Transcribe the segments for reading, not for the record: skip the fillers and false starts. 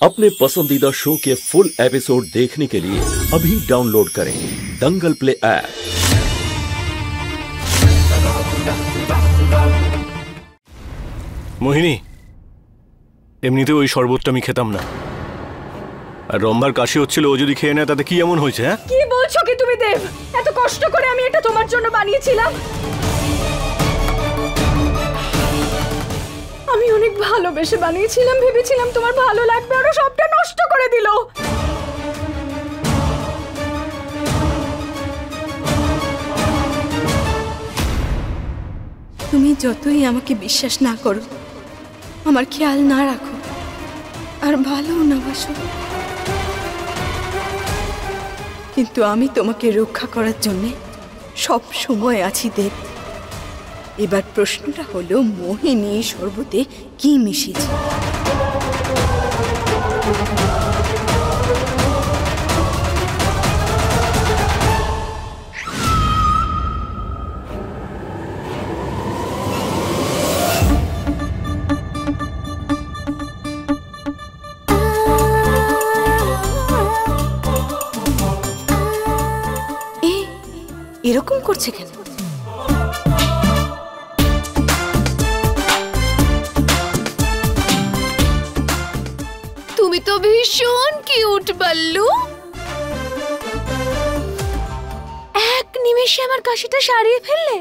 अपने पसंदीदा शो के फुल एपिसोड देखने के लिए अभी डाउनलोड करें दंगल प्ले ऐप। মোহিনী, এমনিতে ওই শরবতটা আমি খেতাম না, আর রম্বার কাশি হচ্ছিল, ও যদি খেয়ে নেয় তাতে কি এমন হয়েছে? হ্যাঁ, কি বলছো কি তুমি দেব? এত কষ্ট করে আমি এটা তোমার জন্য বানিয়েছিলাম। আমি অনেক ভালোবেসে বানিয়েছিলাম, ভেবেছিলাম তোমার ভালো লাগবে, আর সবটা নষ্ট করে দিল। তুমি যতই আমাকে বিশ্বাস না করো, আমার খেয়াল না রাখো, আর ভালো না বাসো, কিন্তু আমি তোমাকে রক্ষা করার জন্য সব সময় আছি দেব। এবার প্রশ্নটা হলো, মোহিনী শরবতে কি মিশিয়েছে? এরকম করছে কেন? তুমি তো ভীষণ কিউট বল্লু। এক নিমেষে আমার কাশিটা সারিয়ে ফেললে।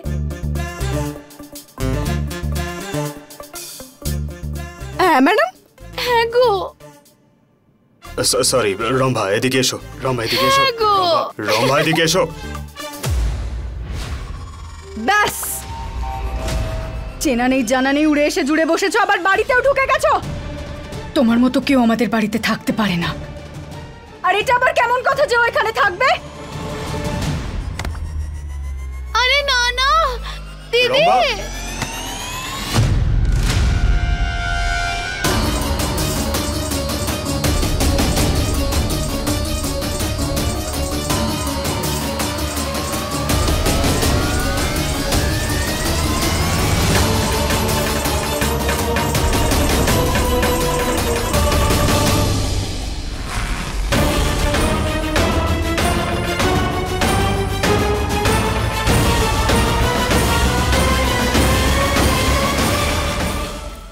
হ্যাঁ ম্যাডাম। হ্যাঁ গো। সরি রম্ভা, এদিকে এসো। রম্ভা এদিকে এসো। রম্ভা এদিকে এসো। ব্যাস, চেনা নেই জানা নেই উড়ে এসে জুড়ে বসেছো, আবার বাড়িতেও ঢুকে গেছো। তোমার মতো কেউ আমাদের বাড়িতে থাকতে পারে না। আর এটা আবার কেমন কথা যে ও এখানে থাকবে? আরে না না দিদি,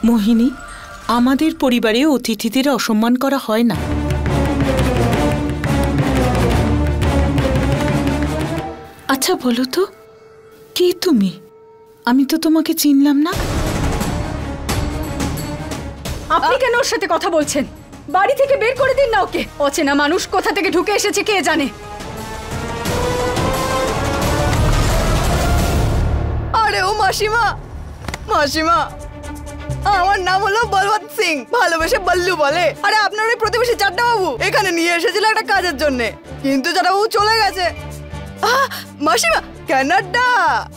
মোহিনী, আমাদের পরিবারে অতিথিদের অসম্মান করা হয় না। আচ্ছা বলো তো, কে তুমি? আমি তো তোমাকে চিনলাম না। আপনি কেন ওর সাথে কথা বলছেন? বাড়ি থেকে বের করে দিন না ওকে। অচেনা মানুষ কোথা থেকে ঢুকে এসেছে কে জানে। আরে ও মাসিমা, মাসিমা, আমার নাম হলো বলবন্ত সিং, ভালোবেসে বল্লু বলে। আরে আপনার ওই প্রতিবেশী চাড্ডা বাবু এখানে নিয়ে এসেছিল একটা কাজের জন্য, কিন্তু চাড্ডা বাবু চলে গেছে। মাসিমা, কানাডা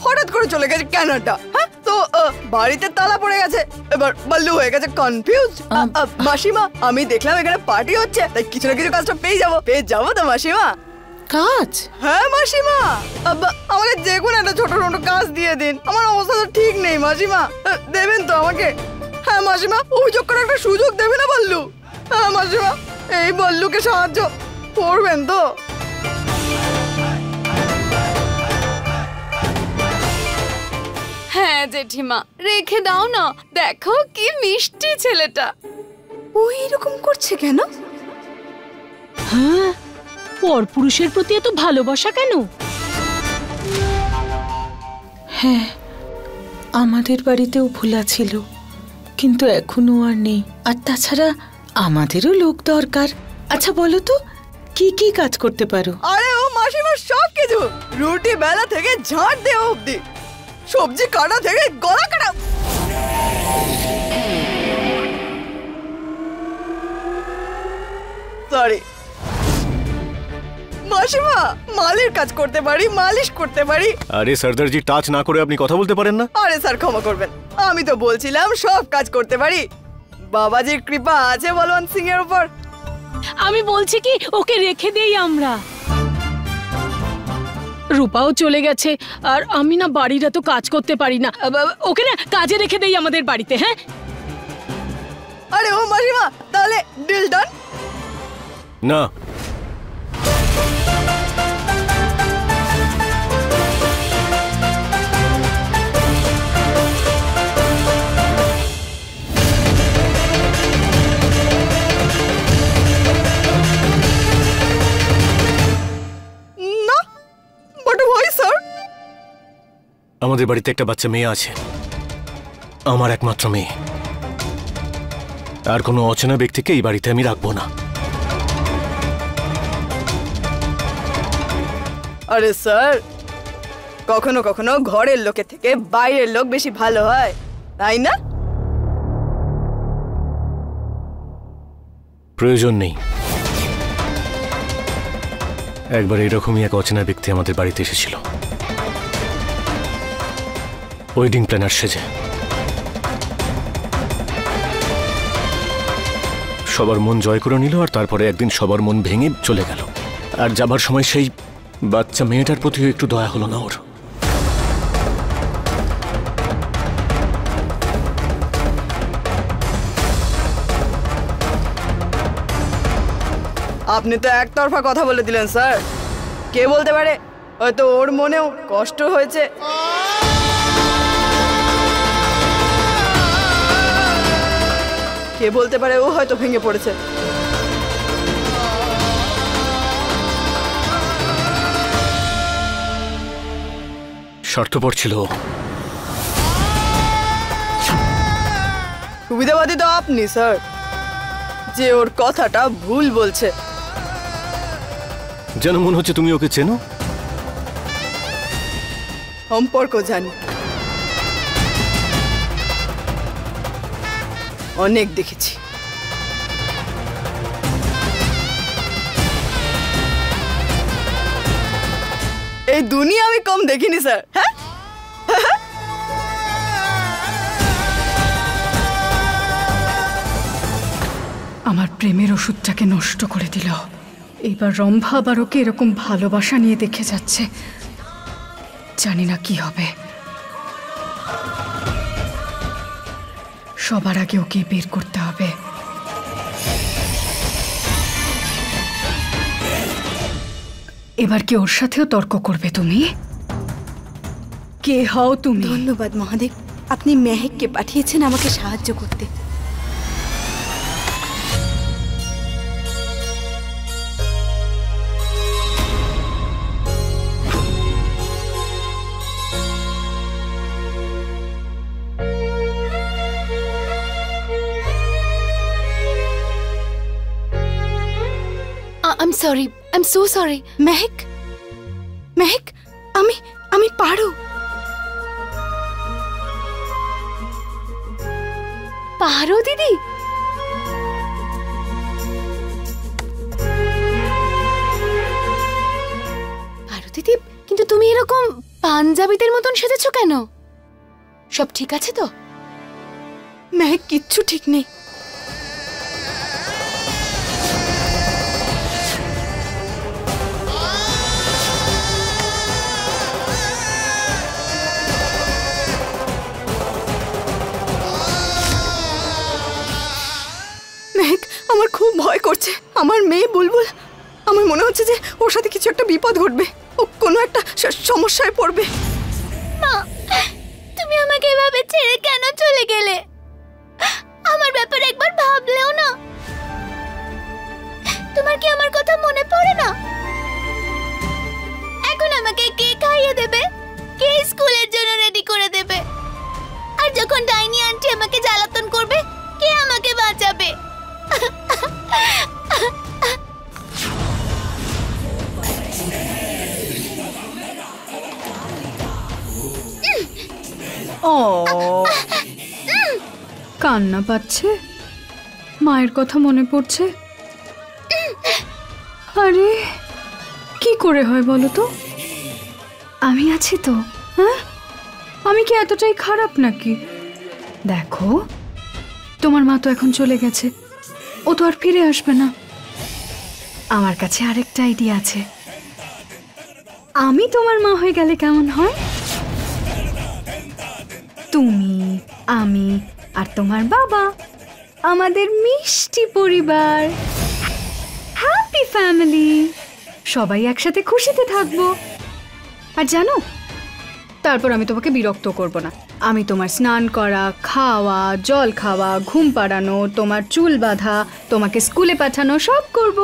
হঠাৎ করে চলে গেছে কানাডা। হ্যাঁ, তো বাড়িতে তালা পড়ে গেছে, এবার বল্লু হয়ে গেছে কনফিউজ। মাসিমা, আমি দেখলাম এখানে পার্টি হচ্ছে, তাই কিছু না কিছু কাজটা পেয়ে যাবো তো মাসিমা। কাজ? হ্যাঁ মাসিমা, আমাকে যে কোনো একটা ছোট ছোট কাজ দিয়ে দিন। আমার অবস্থা তো ঠিক নেই মাসিমা, দেবেন তো আমাকে? হ্যাঁ মাসিমা, অভিযোগ করার একটা সুযোগ দেবে না বল্লু? হ্যাঁ মাসিমা, এই বল্লুকে সাহায্য করবেন তো? হ্যাঁ জেঠিমা, রেখে দাও না। দেখো কি মিষ্টি ছেলেটা। ও এরকম করছে কেন? হ্যাঁ, পরপুরুষের প্রতি এত ভালোবাসা কেন? হ্যাঁ, আমাদের বাড়িতেও ভোলা ছিল, কিন্তু এখনো আর নেই। আর তাছাড়া আমাদেরও লোক দরকার। আচ্ছা বলো তো, কি কি কাজ করতে পারো? আরে ও মাসিমা সব কিছু, রুটি বেলা থেকে ঝাড় দেওয়া অব্দি, সবজি কাটা থেকে গলা কাটা। সরি মাসিমা, মালির কাজ করতে পারি, মালিশ করতে পারি। আরে সরদারজি, টাচ না করে আপনি কথা বলতে পারেন না? আরে স্যার ক্ষমা করবেন, আমি তো বলছিলাম সব কাজ করতে পারি। বাবাজির কৃপা আছে বলবন্ত সিং এর উপর। আমি বলছি কি, ওকে রেখে দেই আমরা। রূপাও চলে গেছে, আর আমি না বাড়ির এত কাজ করতে পারি না। ওকে না কাজে রেখে দেই আমাদের বাড়িতে। হ্যাঁ আরে ও মাসিমা, তাহলে ডিল ডান। না, না, বট ভাই স্যার, আমাদের বাড়িতে একটা বাচ্চা মেয়ে আছে, আমার একমাত্র মেয়ে। আর কোনো অচেনা ব্যক্তিকে এই বাড়িতে আমি রাখবো না। আরে স্যার, কখনো কখনো ঘরের লোকের থেকে বাইরের লোক বেশি ভালো হয়, তাই না? প্রয়োজন নেই। একবার এরকমই এক অচেনা ব্যক্তি আমাদের বাড়িতে এসেছিল, ওয়েডিং প্ল্যানার সেজে। সবার মন জয় করে নিল, আর তারপরে একদিন সবার মন ভেঙে চলে গেল। আর যাবার সময় সেই বাচ্চা মেয়েটার প্রতিও একটু দয়া হলো না ওর। আপনি তো একতরফা কথা বলে দিলেন স্যার। কে বলতে পারে, হয়তো ওর মনেও কষ্ট হয়েছে। কে বলতে পারে ও হয়তো ভেঙে পড়েছে। স্বার্থপর ছিল ও। সুবিধাবাদী তো আপনি স্যার, যে ওর কথাটা ভুল বলছে। যেন মনে হচ্ছে তুমি ওকে চেনো। সম্পর্ক জানি, অনেক দেখেছি। এই দুনিয়া আমি কম দেখিনি স্যার। হ্যাঁ, আমার প্রেমের ওষুধটাকে নষ্ট করে দিল। এবার রম্ভা আবার ওকে এরকম ভালোবাসা নিয়ে দেখে যাচ্ছে, জানি না কি হবে। সবার আগে ওকে বের করতে হবে। এবার কি ওর সাথেও তর্ক করবে তুমি? কে হও তুমি? ধন্যবাদ মহাদেব, আপনি মেহেককে পাঠিয়েছেন আমাকে সাহায্য করতে। I'm sorry. I'm so sorry. Mehak, Mehak, আমি পারো। পারো দিদি? পারো দিদি, কিন্তু তুমি এরকম পাঞ্জাবিদের মতন সেজেছো কেন? সব ঠিক আছে তো? মেহেক, কিচ্ছু ঠিক নেই। মেহেক, আমার খুব ভয় করছে। আমার মেয়ে বুলবুল, আমার মনে হচ্ছে যে ওর সাথে কিছু একটা বিপদ ঘটবে, ও কোনো একটা সমস্যায় পড়বে। মা, তুমি আমাকে এভাবে ছেড়ে কেন চলে গেলে? আমার ব্যাপারে একবার ভাবলেও না? তোমার কি আমার কথা মনে পড়ে না? এখন আমাকে কে খাইয়ে দেবে, কে স্কুলের জন্য রেডি করে দেবে? আর যখন ডাইনি আন্টি আমাকে জ্বালাতন করবে, কে আমাকে বাঁচাবে? ও, কান্না পাচ্ছে, মায়ের কথা মনে পড়ছে। আরে কি করে হয় বলো তো? আমি আছি তো। হ্যাঁ, আমি কি এতটাই খারাপ নাকি? দেখো, তোমার মা তো এখন চলে গেছে, ও তো আর ফিরে আসবে না। আমার কাছে আরেকটা আইডিয়া আছে। আমি তোমার মা হয়ে গেলে কেমন হয়? তুমি, আমি আর তোমার বাবা আমাদের মিষ্টি পরিবার, হ্যাপি ফ্যামিলি, সবাই একসাথে খুশিতে থাকবো। আর জানো, তারপর আমি তোমাকে বিরক্ত করব না। আমি তোমার স্নান করা, খাওয়া, জল খাওয়া, ঘুম পাড়ানো, তোমার চুল বাঁধা, তোমাকে স্কুলে পাঠানো সব করব।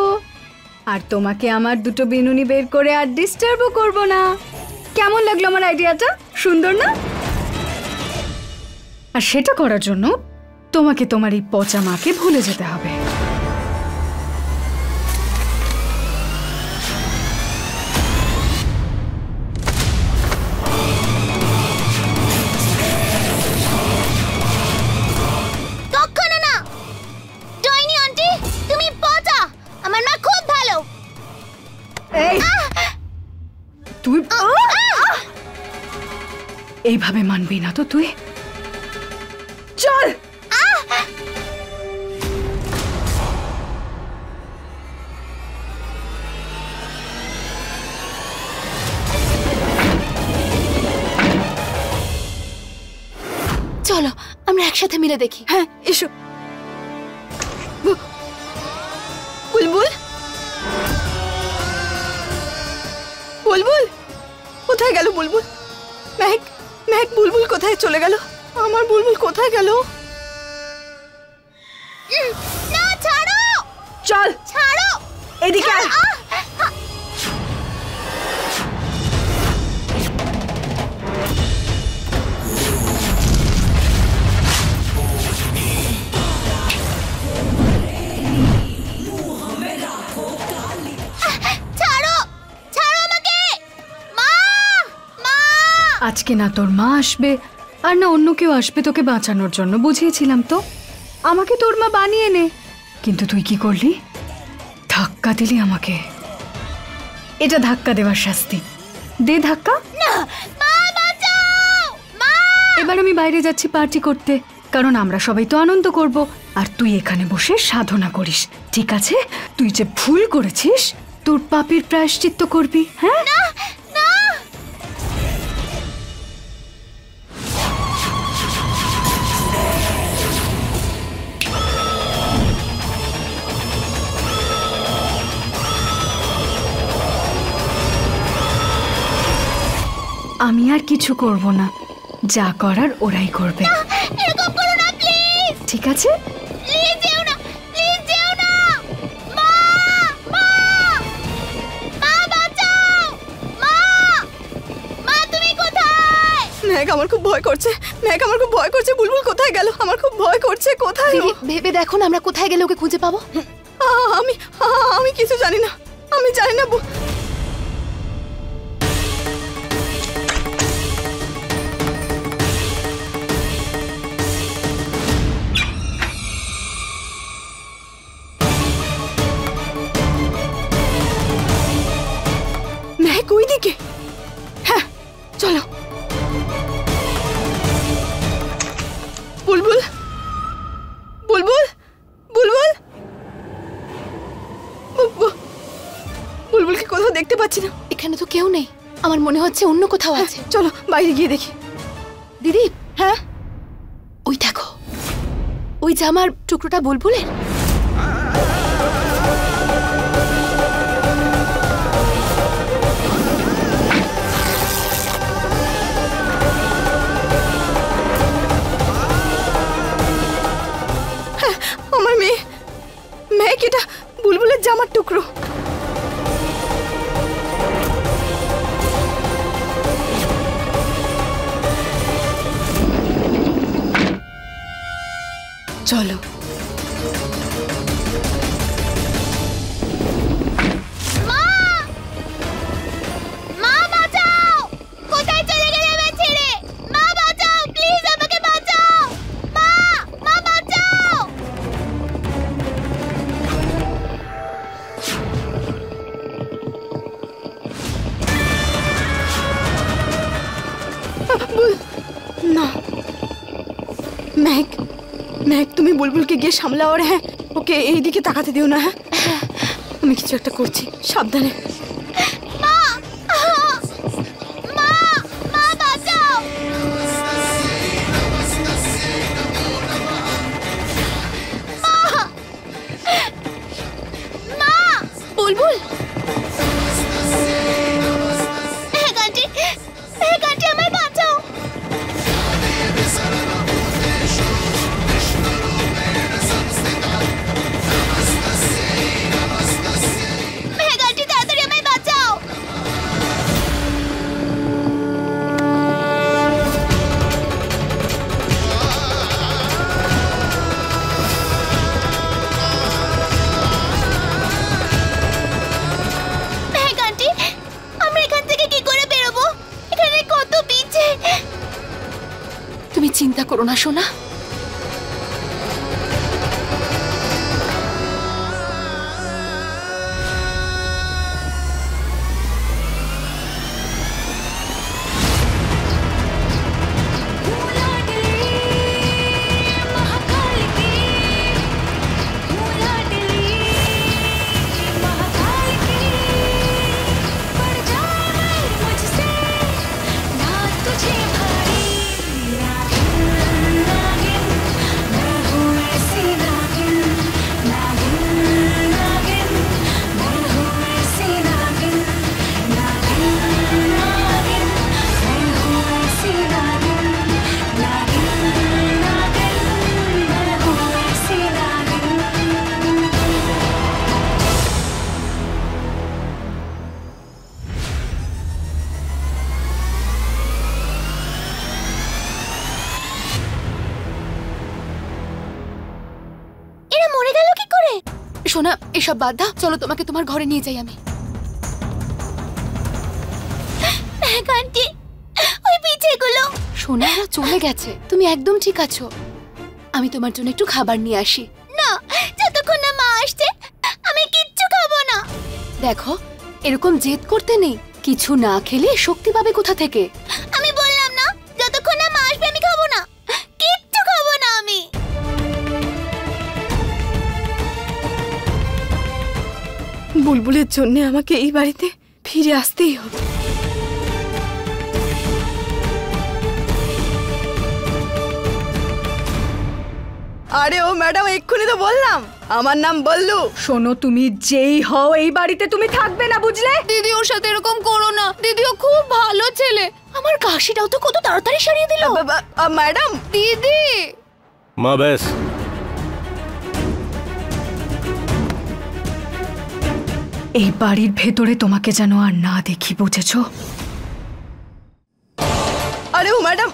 আর তোমাকে আমার দুটো বিনুনি বের করে আর ডিস্টার্বও করব না। কেমন লাগলো আমার আইডিয়াটা? সুন্দর না? আর সেটা করার জন্য তোমাকে তোমার এই পচা মাকে ভুলে যেতে হবে। কখনো না। ডাইনি আন্টি, তুমি পচা। আমার মা খুব ভালো। এই তুই এইভাবে মানবি না তো তুই? চল। চলো আমরা একসাথে মিলে দেখি। হ্যাঁ এসো। বুলবুল, বুলবুল কোথায় গেল? বুলবুল, মেঘ, মেঘ, বুলবুল কোথায় চলে গেল? আমার বুলবুল কোথায় গেল? না, ছাড়ো। চল ছাড়ো। এদিকে আয়। ছাড়ো, ছাড়ো আমাকে। মা, মা। আজকে না তোর মা আসবে আর না অন্য কেউ আসবে তোকে বাঁচানোর জন্য। বুঝিয়েছিলাম তো, আমাকে তোর মা বানিয়ে নে। কিন্তু তুই কি করলি? ধাক্কা দিলি আমাকে। এটা ধাক্কা দেওয়ার শাস্তি। দে ধাক্কা। না, মা বাঁচাও। মা। এবার আমি বাইরে যাচ্ছি পার্টি করতে, কারণ আমরা সবাই তো আনন্দ করব আর তুই এখানে বসে সাধনা করিস। ঠিক আছে? তুই যে ভুল করেছিস তোর পাপের প্রায়শ্চিত্ত করবি। হ্যাঁ, না। আমি আর কিছু করব না, যা করার ওরাই করবে। এরকম করো না প্লিজ। ঠিক আছে? প্লিজ যেও না, প্লিজ যেও না। মা, মা, মা বাঁচাও। মা, মা তুমি কোথায়? মেঘ, আমার খুব ভয় করছে। মেঘ, আমার খুব ভয় করছে। বুলবুল কোথায় গেল? আমার খুব ভয় করছে। কোথায় ও? ভেবে দেখো না আমরা কোথায় গেলে ওকে খুঁজে পাবো। আমি কিছু জানি না। আমি জানি না। মেঘ ওই দিকে। হ্যাঁ চলো। বুলবুল, বুলবুল, বুলবুল, বুলবুলকে কোথাও দেখতে পাচ্ছি না। এখানে তো কেউ নেই। আমার মনে হচ্ছে অন্য কোথাও আছে। চলো বাইরে গিয়ে দেখি। দিদি, হ্যাঁ ওই দেখো, ওই জামার টুকরোটা বুলবুলের। আমার মেয়ে, মেঘ, এটা বুলবুলের জামার টুকরো। চলো। মা, মা বাঁচাও। কোথায় চলে গেলে আমায় ছেড়ে? মা বাঁচাও, প্লিজ আমাকে বাঁচাও। মা, মা বাঁচাও। না মেঘ, মেঘ তুমি বুলবুলকে গিয়ে সামলাও। আর হ্যাঁ, ওকে এইদিকে তাকাতে দিও না। হ্যাঁ, আমি কিছু একটা করছি, সাবধানে। মা, মা, মা বাঁচাও। বুলবুল মেহেক আন্টি আমায় বাঁচাও। মেহেক আন্টি তাড়াতাড়ি আমায় বাঁচাও। তুমি চিন্তা করো না সোনা, সোনা এসব বাদ দাও, চলো তোমাকে তোমার ঘরে নিয়ে যাই আমি। আন্টি ওই পিঠেগুলো। সোনা ওরা চলে গেছে, তুমি একদম ঠিক আছো। আমি তোমার জন্য একটু খাবার নিয়ে আসি। না, যতক্ষণ না মা আসছে আমি কিচ্ছু খাবো না। দেখো এরকম জেদ করতে নেই, কিছু না খেলে শক্তি পাবে কোথা থেকে? আমি বললাম না যতক্ষণ না মা আসবে আমি খাবো না, কিচ্ছু খাবো না আমি। বুলবুলের জন্য আমাকে এই বাড়িতে ফিরে আসতেই হবে। আরে ও ম্যাডাম, এক্ষুনি তো বললাম আমার নাম বল্লু। শোনো, তুমি যেই হও এই বাড়িতে তুমি থাকবে না, বুঝলে? দিদি ওর সাথে এরকম করো না, দিদি ও খুব ভালো ছেলে। আমার কাশিটাও তো কত তাড়াতাড়ি সারিয়ে দিল। ম্যাডাম দিদি মা ব্যাস, এই বাড়ির ভেতরে তোমাকে যেন আর না দেখি, বুঝেছো? আরে ও ম্যাডাম,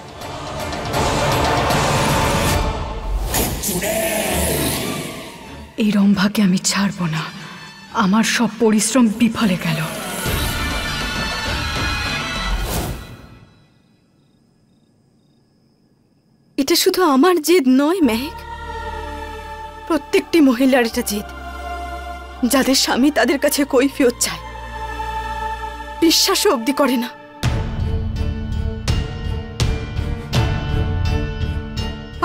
এই রম্ভাকে আমি ছাড়বো না, আমার সব পরিশ্রম বিফলে গেল। এটা শুধু আমার জেদ নয় মেহেক, প্রত্যেকটি মহিলার এটা জেদ, যাদের স্বামী তাদের কাছে কৈফিয়ত চায়, বিশ্বাসও অবধি করে না।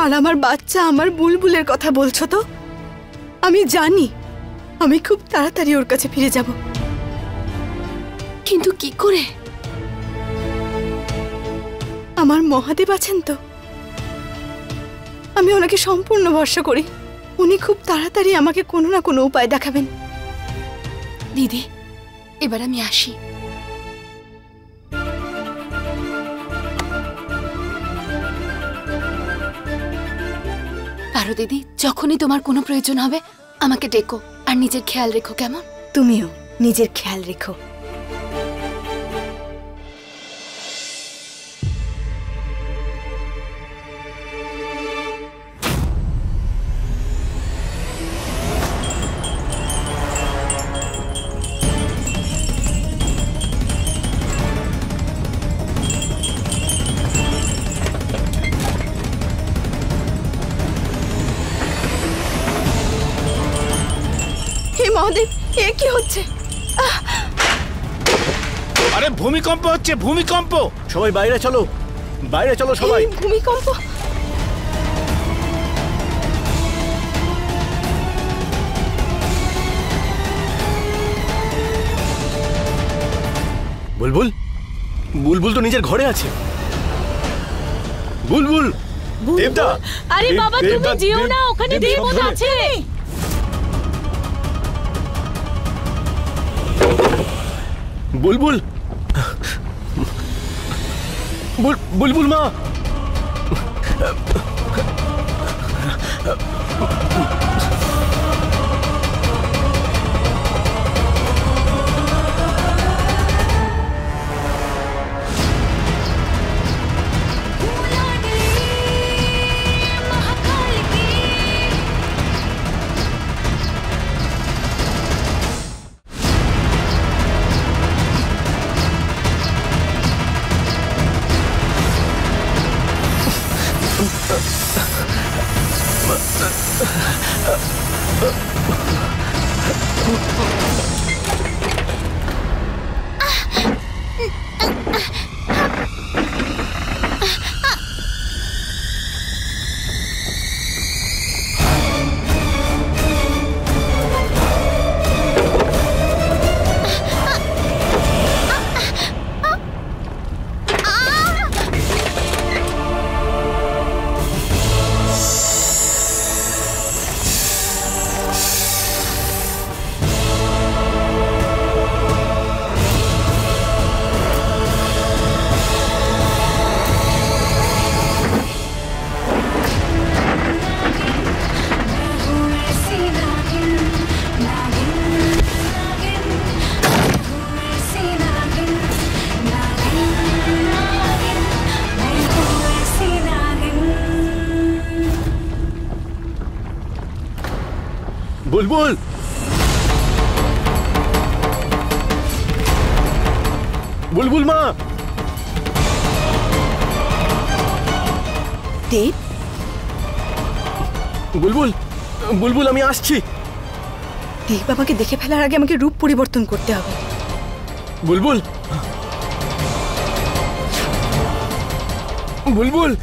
আর আমার বাচ্চা, আমার বুলবুলের কথা বলছো তো? আমি জানি আমি খুব তাড়াতাড়ি ওর কাছে ফিরে যাব, কিন্তু কি করে? আমার মহাদেব আছেন তো, আমি ওনাকে সম্পূর্ণ ভরসা করি। উনি খুব তাড়াতাড়ি আমাকে কোনো না কোনো উপায় দেখাবেন। দিদি এবার আমি আসি। পারো দিদি, যখনই তোমার কোনো প্রয়োজন হবে আমাকে ডেকো, আর নিজের খেয়াল রেখো, কেমন? তুমিও নিজের খেয়াল রেখো। মহাদেব, এ কি হচ্ছে? আরে ভূমিকম্প হচ্ছে, ভূমিকম্প! সবাই বাইরে চলো, বাইরে চলো সবাই। ভূমিকম্প? বুলবুল, বুলবুল তো নিজের ঘরে আছে। বুলবুল, দেবদা! আরে বাবা তুমি যেও না, ওখানে দেবদা আছে। বুলবুল, বুলবুল মা, বুলবুল, বুলবুল মা। দেব, বুলবুল, বুলবুল আমি আসছি। দেব আমাকে দেখে ফেলার আগে আমাকে রূপ পরিবর্তন করতে হবে। বুলবুল, বুলবুল।